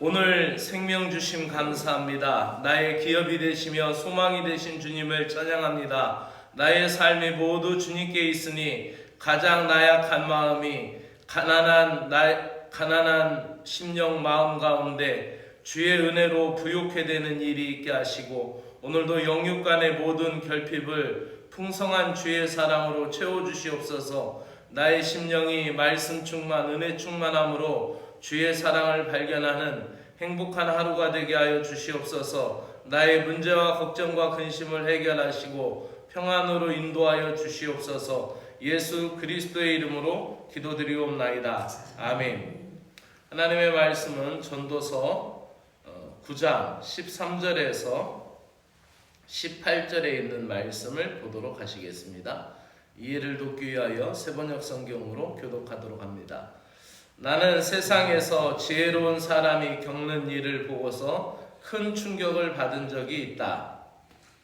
오늘 생명 주심 감사합니다. 나의 기업이 되시며 소망이 되신 주님을 찬양합니다. 나의 삶이 모두 주님께 있으니 가장 나약한 마음이 가난한 심령 마음 가운데 주의 은혜로 부욕해 되는 일이 있게 하시고 오늘도 영육 간의 모든 결핍을 풍성한 주의 사랑으로 채워주시옵소서. 나의 심령이 말씀 충만 은혜 충만함으로 주의 사랑을 발견하는 행복한 하루가 되게 하여 주시옵소서. 나의 문제와 걱정과 근심을 해결하시고 평안으로 인도하여 주시옵소서. 예수 그리스도의 이름으로 기도드리옵나이다. 아멘. 하나님의 말씀은 전도서 9장 13절에서 18절에 있는 말씀을 보도록 하시겠습니다. 이해를 돕기 위하여 세번역 성경으로 교독하도록 합니다. 나는 세상에서 지혜로운 사람이 겪는 일을 보고서 큰 충격을 받은 적이 있다.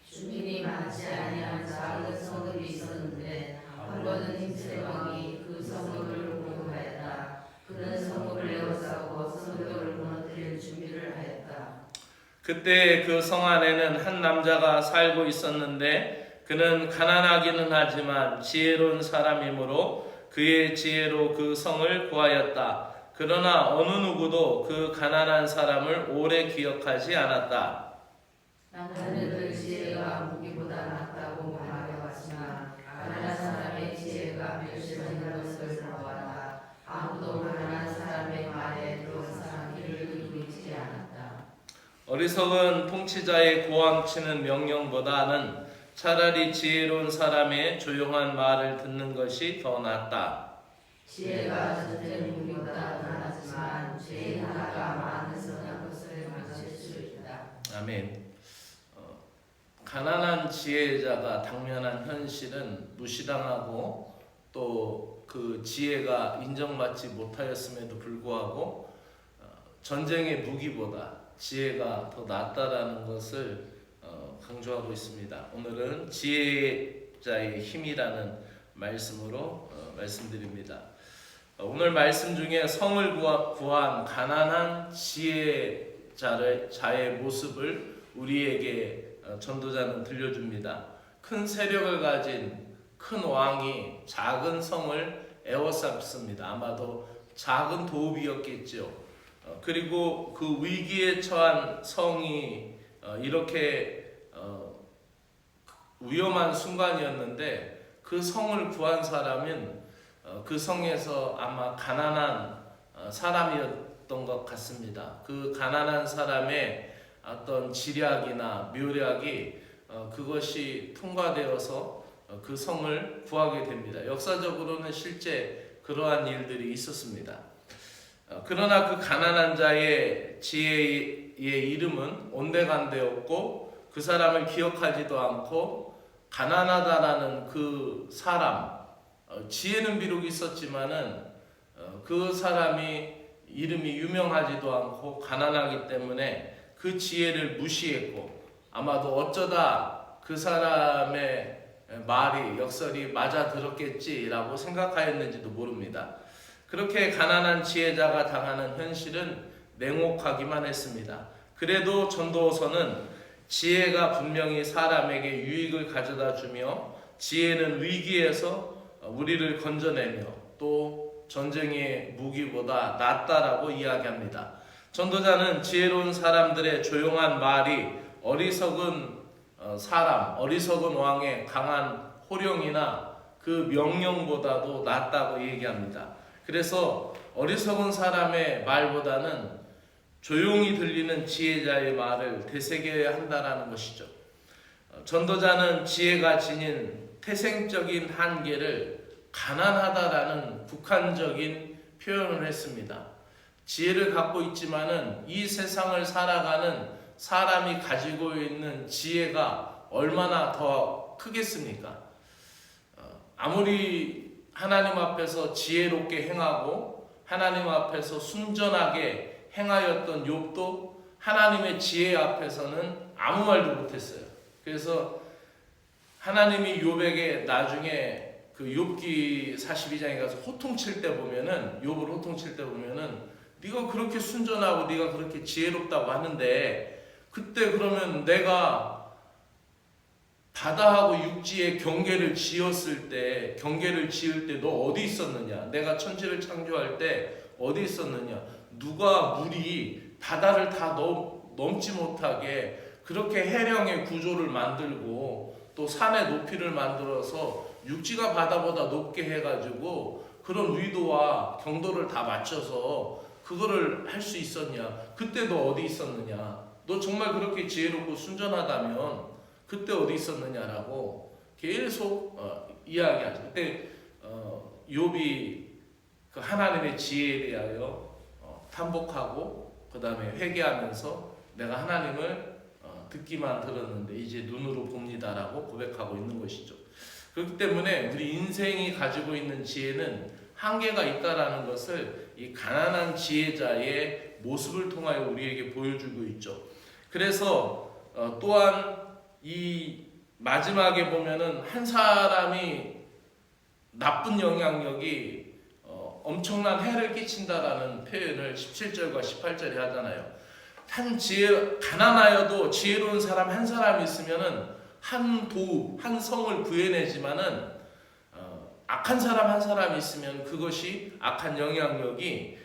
주민이 많지 아니한 작은 성읍이 있었는데 한 번은 힘세 왕이 그 성읍을 공격하였다. 그는 성읍을 에워싸고 성벽을 무너뜨릴 준비를 하였다. 그때 그 성 안에는 한 남자가 살고 있었는데 그는 가난하기는 하지만 지혜로운 사람이므로 그의 지혜로 그 성을 구하였다. 그러나 어느 누구도 그 가난한 사람을 오래 기억하지 않았다. 나는 그 지혜가 무기보다 낫다고 말해왔지만 가난한 사람의 지혜가 멸시받는 것을 보았다. 아무도 가난한 사람의 말에 들어서 귀를 기울이지 않았다. 어리석은 통치자의 고함치는 명령보다는 차라리 지혜로운 사람의 조용한 말을 듣는 것이 더 낫다. 지혜가 전쟁 무기보다 낫지만 죄인 하나가 많은 선한 것을 망칠 수 있다. 아멘. 가난한 지혜자가 당면한 현실은 무시당하고 또 그 지혜가 인정받지 못하였음에도 불구하고 전쟁의 무기보다 지혜가 더 낫다라는 것을 강조하고 있습니다. 오늘은 지혜자의 힘이라는 말씀으로 말씀드립니다. 오늘 말씀 중에 성을 구한 가난한 지혜자의 모습을 우리에게 전도자는 들려줍니다. 큰 세력을 가진 큰 왕이 작은 성을 에워쌌습니다. 아마도 작은 도읍이었겠죠. 그리고 그 위기에 처한 성이 이렇게 위험한 순간이었는데 그 성을 구한 사람은 그 성에서 아마 가난한 사람이었던 것 같습니다. 그 가난한 사람의 어떤 지략이나 묘략이 그것이 통과되어서 그 성을 구하게 됩니다. 역사적으로는 실제 그러한 일들이 있었습니다. 그러나 그 가난한 자의 지혜의 이름은 온데간데였고 그 사람을 기억하지도 않고 가난하다라는 그 사람, 지혜는 비록 있었지만은 그 사람이 이름이 유명하지도 않고 가난하기 때문에 그 지혜를 무시했고 아마도 어쩌다 그 사람의 말이 역설이 맞아 들었겠지라고 생각하였는지도 모릅니다. 그렇게 가난한 지혜자가 당하는 현실은 냉혹하기만 했습니다. 그래도 전도서는 지혜가 분명히 사람에게 유익을 가져다 주며 지혜는 위기에서 우리를 건져내며 또 전쟁의 무기보다 낫다라고 이야기합니다. 전도자는 지혜로운 사람들의 조용한 말이 어리석은 사람, 어리석은 왕의 강한 호령이나 그 명령보다도 낫다고 얘기합니다. 그래서 어리석은 사람의 말보다는 조용히 들리는 지혜자의 말을 되새겨야 한다는 것이죠. 전도자는 지혜가 지닌 태생적인 한계를 가난하다라는 국한적인 표현을 했습니다. 지혜를 갖고 있지만은 이 세상을 살아가는 사람이 가지고 있는 지혜가 얼마나 더 크겠습니까? 아무리 하나님 앞에서 지혜롭게 행하고 하나님 앞에서 순전하게 행하였던 욥도 하나님의 지혜 앞에서는 아무 말도 못했어요. 그래서 하나님이 욥에게 나중에 그 욥기 42장에 가서 호통칠 때 보면은 욥을 호통칠 때 보면은 네가 그렇게 순전하고 네가 그렇게 지혜롭다고 하는데 그때 그러면 내가 바다하고 육지의 경계를 지을 때 너 어디 있었느냐? 내가 천지를 창조할 때 어디 있었느냐? 누가 물이 바다를 다 넘지 못하게 그렇게 해령의 구조를 만들고 또 산의 높이를 만들어서 육지가 바다보다 높게 해가지고 그런 의도와 경도를 다 맞춰서 그거를 할 수 있었냐? 그때 너 어디 있었느냐? 너 정말 그렇게 지혜롭고 순전하다면 그때 어디 있었느냐라고 계속 이야기하죠. 그때 욥이 그 하나님의 지혜에 대하여 탐복하고 그 다음에 회개하면서 내가 하나님을 듣기만 들었는데 이제 눈으로 봅니다라고 고백하고 있는 것이죠. 그렇기 때문에 우리 인생이 가지고 있는 지혜는 한계가 있다라는 것을 이 가난한 지혜자의 모습을 통하여 우리에게 보여주고 있죠. 그래서 또한 이 마지막에 보면은 한 사람이 나쁜 영향력이 엄청난 해를 끼친다라는 표현을 17절과 18절에 하잖아요. 가난하여도 지혜로운 사람 한 사람이 있으면은 한 성을 구해내지만은 악한 사람 한 사람이 있으면 그것이 악한 영향력이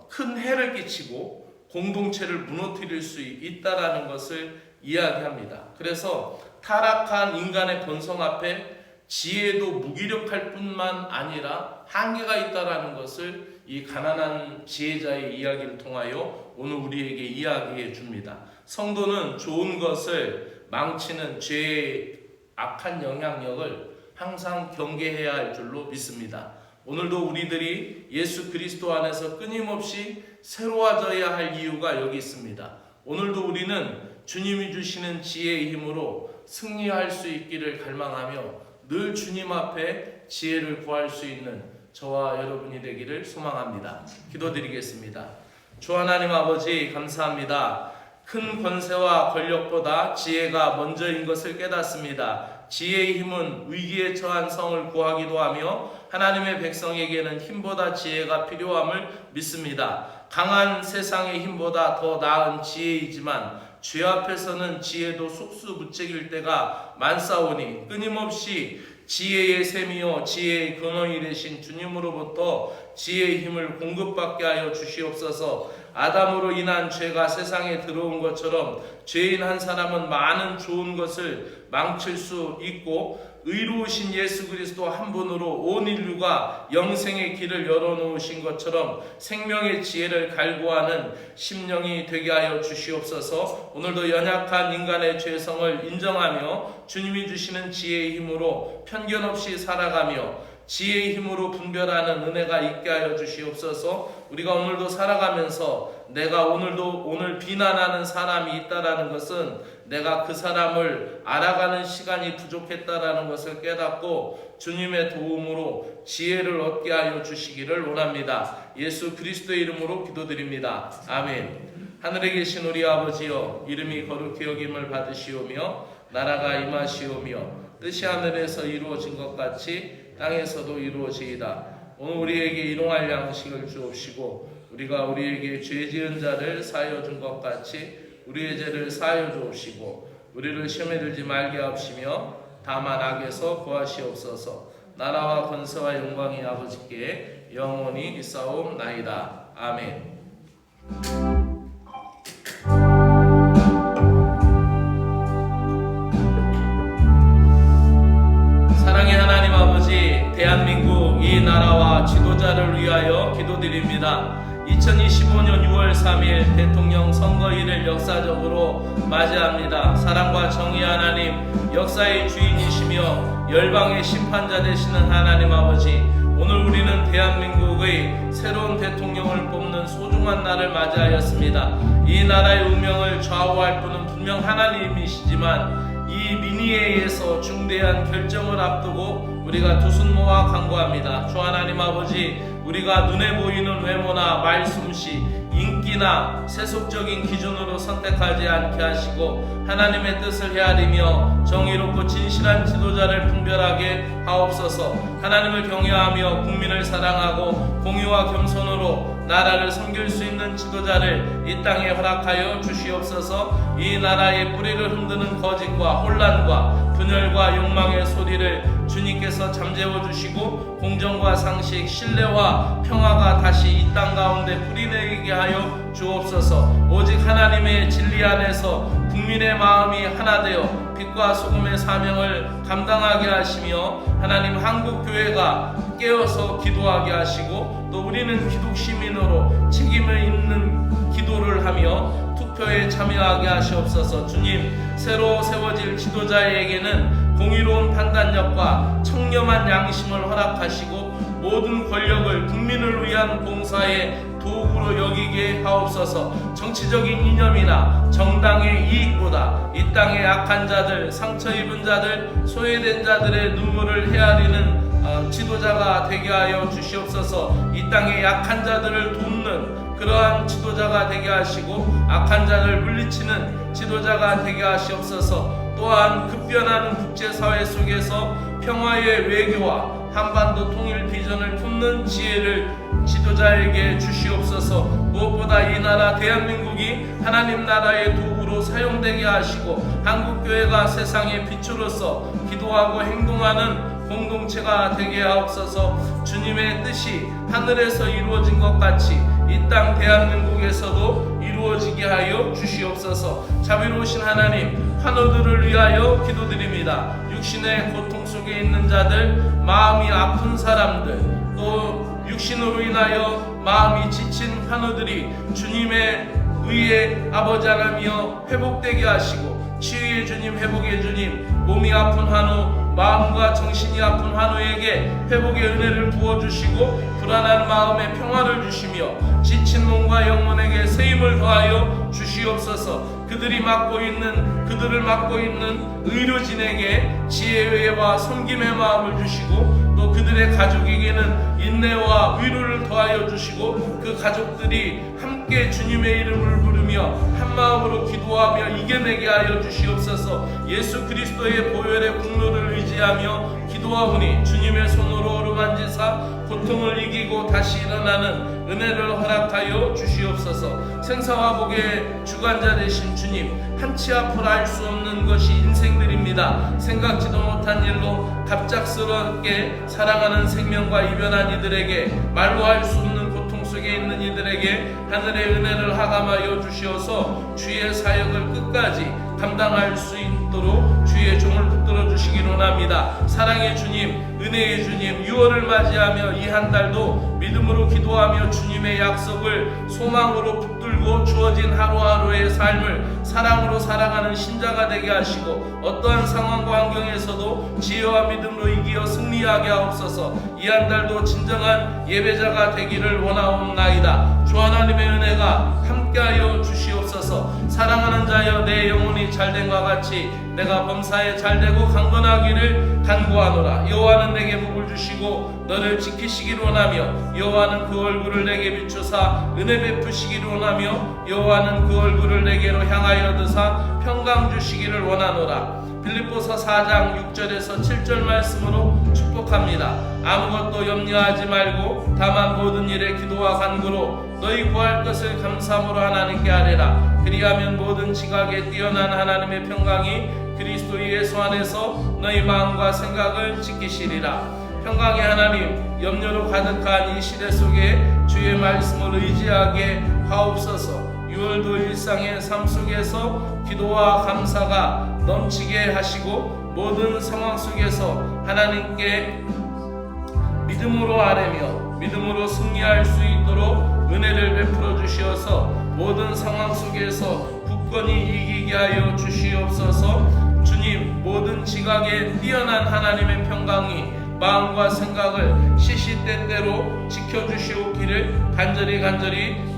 큰 해를 끼치고 공동체를 무너뜨릴 수 있다라는 것을 이야기합니다. 그래서 타락한 인간의 본성 앞에 지혜도 무기력할 뿐만 아니라 한계가 있다라는 것을 이 가난한 지혜자의 이야기를 통하여 오늘 우리에게 이야기해 줍니다. 성도는 좋은 것을 망치는 죄의 악한 영향력을 항상 경계해야 할 줄로 믿습니다. 오늘도 우리들이 예수 그리스도 안에서 끊임없이 새로워져야 할 이유가 여기 있습니다. 오늘도 우리는 주님이 주시는 지혜의 힘으로 승리할 수 있기를 갈망하며 늘 주님 앞에 지혜를 구할 수 있는 저와 여러분이 되기를 소망합니다. 기도드리겠습니다. 주 하나님 아버지 감사합니다. 큰 권세와 권력보다 지혜가 먼저인 것을 깨닫습니다. 지혜의 힘은 위기에 처한 성을 구하기도 하며 하나님의 백성에게는 힘보다 지혜가 필요함을 믿습니다. 강한 세상의 힘보다 더 나은 지혜이지만 죄 앞에서는 지혜도 속수무책일 때가 많사오니 끊임없이 지혜의 샘이요 지혜의 근원이 되신 주님으로부터 지혜의 힘을 공급받게 하여 주시옵소서. 아담으로 인한 죄가 세상에 들어온 것처럼 죄인 한 사람은 많은 좋은 것을 망칠 수 있고 의로우신 예수 그리스도 한 분으로 온 인류가 영생의 길을 열어놓으신 것처럼 생명의 지혜를 갈구하는 심령이 되게 하여 주시옵소서. 오늘도 연약한 인간의 죄성을 인정하며 주님이 주시는 지혜의 힘으로 편견 없이 살아가며 지혜의 힘으로 분별하는 은혜가 있게 하여 주시옵소서. 우리가 오늘도 살아가면서 내가 오늘 비난하는 사람이 있다라는 것은 내가 그 사람을 알아가는 시간이 부족했다라는 것을 깨닫고 주님의 도움으로 지혜를 얻게 하여 주시기를 원합니다. 예수 그리스도의 이름으로 기도드립니다. 아멘. 하늘에 계신 우리 아버지여, 이름이 거룩히 여김을 받으시오며 나라가 임하시오며 뜻이 하늘에서 이루어진 것 같이 땅에서도 이루어지이다. 오늘 우리에게 일용할 양식을 주옵시고 우리가 우리에게 죄 지은 자를 사하여 준 것 같이 우리의 죄를 사하여 주옵시고 우리를 시험에 들지 말게 하옵시며 다만 악에서 구하시옵소서. 나라와 권세와 영광이 아버지께 영원히 있사옵나이다. 아멘. 사랑의 하나님 아버지, 대한민국 이 나라와 지도자를 위하여 기도드립니다. 2025년 6월 3일 대통령 선거일을 역사적으로 맞이합니다. 사랑과 정의 하나님, 역사의 주인이시며 열방의 심판자 되시는 하나님 아버지, 오늘 우리는 대한민국의 새로운 대통령을 뽑는 소중한 날을 맞이하였습니다. 이 나라의 운명을 좌우할 분은 분명 하나님이시지만 이 민의에 의해서 중대한 결정을 앞두고 우리가 두 손 모아 간구합니다. 주 하나님 아버지, 우리가 눈에 보이는 외모나 말솜씨, 인기 이기나 세속적인 기준으로 선택하지 않게 하시고 하나님의 뜻을 헤아리며 정의롭고 진실한 지도자를 분별하게 하옵소서. 하나님을 경외하며 국민을 사랑하고 공의와 겸손으로 나라를 섬길 수 있는 지도자를 이 땅에 허락하여 주시옵소서. 이 나라의 뿌리를 흔드는 거짓과 혼란과 분열과 욕망의 소리를 주님께서 잠재워 주시고 공정과 상식, 신뢰와 평화가 다시 이 땅 가운데 뿌리내리게 하여 주옵소서. 오직 하나님의 진리 안에서 국민의 마음이 하나 되어 빛과 소금의 사명을 감당하게 하시며 하나님 한국교회가 깨어서 기도하게 하시고 또 우리는 기독 시민으로 책임을 있는 기도를 하며 투표에 참여하게 하시옵소서. 주님, 새로 세워질 지도자에게는 공의로운 판단력과 청렴한 양심을 허락하시고 모든 권력을 국민을 위한 봉사의 도구로 여기게 하옵소서. 정치적인 이념이나 정당의 이익보다 이 땅의 약한 자들, 상처 입은 자들, 소외된 자들의 눈물을 헤아리는 지도자가 되게 하여 주시옵소서. 이 땅의 약한 자들을 돕는 그러한 지도자가 되게 하시고 악한 자를 물리치는 지도자가 되게 하시옵소서. 또한 급변하는 국제사회 속에서 평화의 외교와 한반도 통일 비전을 품는 지혜를 지도자에게 주시옵소서. 무엇보다 이 나라 대한민국이 하나님 나라의 도구로 사용되게 하시고 한국교회가 세상의 빛으로서 기도하고 행동하는 공동체가 되게 하옵소서. 주님의 뜻이 하늘에서 이루어진 것 같이 이 땅 대한민국에서도 이루어지게 하여 주시옵소서. 자비로우신 하나님, 환우들을 위하여 기도드립니다. 육신의 고통 속에 있는 자들, 마음이 아픈 사람들, 또 육신으로 인하여 마음이 지친 환우들이 주님의 의의 아버지 하나며 회복되게 하시고 치유의 주님, 회복의 주님, 몸이 아픈 환우, 마음과 정신이 아픈 환우에게 회복의 은혜를 부어주시고 불안한 마음에 평화를 주시며 지친 몸과 영혼에게 세임을 더하여 주시옵소서. 그들을 맡고 있는 의료진에게 지혜와 섬김의 마음을 주시고 또 그들의 가족에게는 인내와 위로를 더하여 주시고 그 가족들이 함께 주님의 이름을 부르며 한마음으로 기도하며 이겨내게 하여 주시옵소서. 예수 그리스도의 보혈의 공로를 의지하며 기도하오니 주님의 손으로 어루만지사 고통을 이기고 다시 일어나는 은혜를 허락하여 주시옵소서. 생사와 복의 주관자 되신 주님, 한치 앞을 알 수 없는 것이 인생들입니다. 생각지도 못한 일로 갑작스럽게 사랑하는 생명과 이별한 이들에게, 말로 할 수 없는 고통 속에 있는 이들에게 하늘의 은혜를 하감하여 주시어서 주의 사역을 끝까지 감당할 수 있도록 주의 종을 붙들어 주시기 원합니다. 사랑의 주님, 은혜의 주님, 6월을 맞이하며 이 한 달도 믿음으로 기도하며 주님의 약속을 소망으로 붙들고 주어진 하루하루의 삶을 사랑으로 살아가는 신자가 되게 하시고 어떠한 상황과 환경에서도 지혜와 믿음으로 이기어 승리하게 하옵소서. 이 한 달도 진정한 예배자가 되기를 원하옵나이다. 주 하나님의 은혜가 함께하여 주시옵소서. 사랑하는 자여, 내 영혼이 잘된과 같이 내가 범사에 잘되고 강건하기를 간구하노라. 여호와는 내게 복을 주시고 너를 지키시기를 원하며 여호와는 그 얼굴을 내게 비추사 은혜 베푸시기를 원하며 여호와는 그 얼굴을 내게로 향하여 드사 평강 주시기를 원하노라. 빌립보서 4장 6절에서 7절 말씀으로 축복합니다. 아무것도 염려하지 말고 다만 모든 일에 기도와 간구로 너희 구할 것을 감사함으로 하나님께 아뢰라. 그리하면 모든 지각에 뛰어난 하나님의 평강이 그리스도 예수 안에서 너희 마음과 생각을 지키시리라. 평강의 하나님, 염려로 가득한 이 시대 속에 주의 말씀을 의지하게 하옵소서. 6월도 일상의 삶 속에서 기도와 감사가 넘치게 하시고 모든 상황 속에서 하나님께 믿음으로 아뢰며 믿음으로 승리할 수 있도록 은혜를 베풀어 주시어서 모든 상황 속에서 굳건히 이기게 하여 주시옵소서. 주님, 모든 지각에 뛰어난 하나님의 평강이 마음과 생각을 시시때때로 지켜주시옵기를 간절히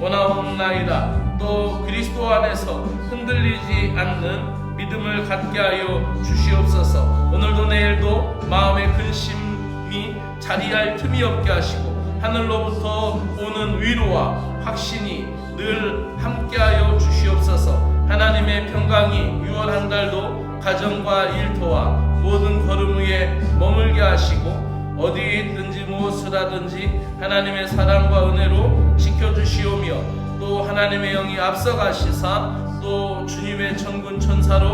원하옵나이다. 또 그리스도 안에서 흔들리지 않는 믿음을 갖게 하여 주시옵소서. 오늘도 내일도 마음의 근심이 자리할 틈이 없게 하시고 하늘로부터 오는 위로와 확신이 늘 함께하여 주시옵소서. 하나님의 평강이 6월 한 달도 가정과 일터와 모든 걸음 위에 머물게 하시고 어디 있든지 무엇을 하든지 하나님의 사랑과 은혜로 지켜주시오며 또 하나님의 영이 앞서가시사 또 주님의 천군 천사로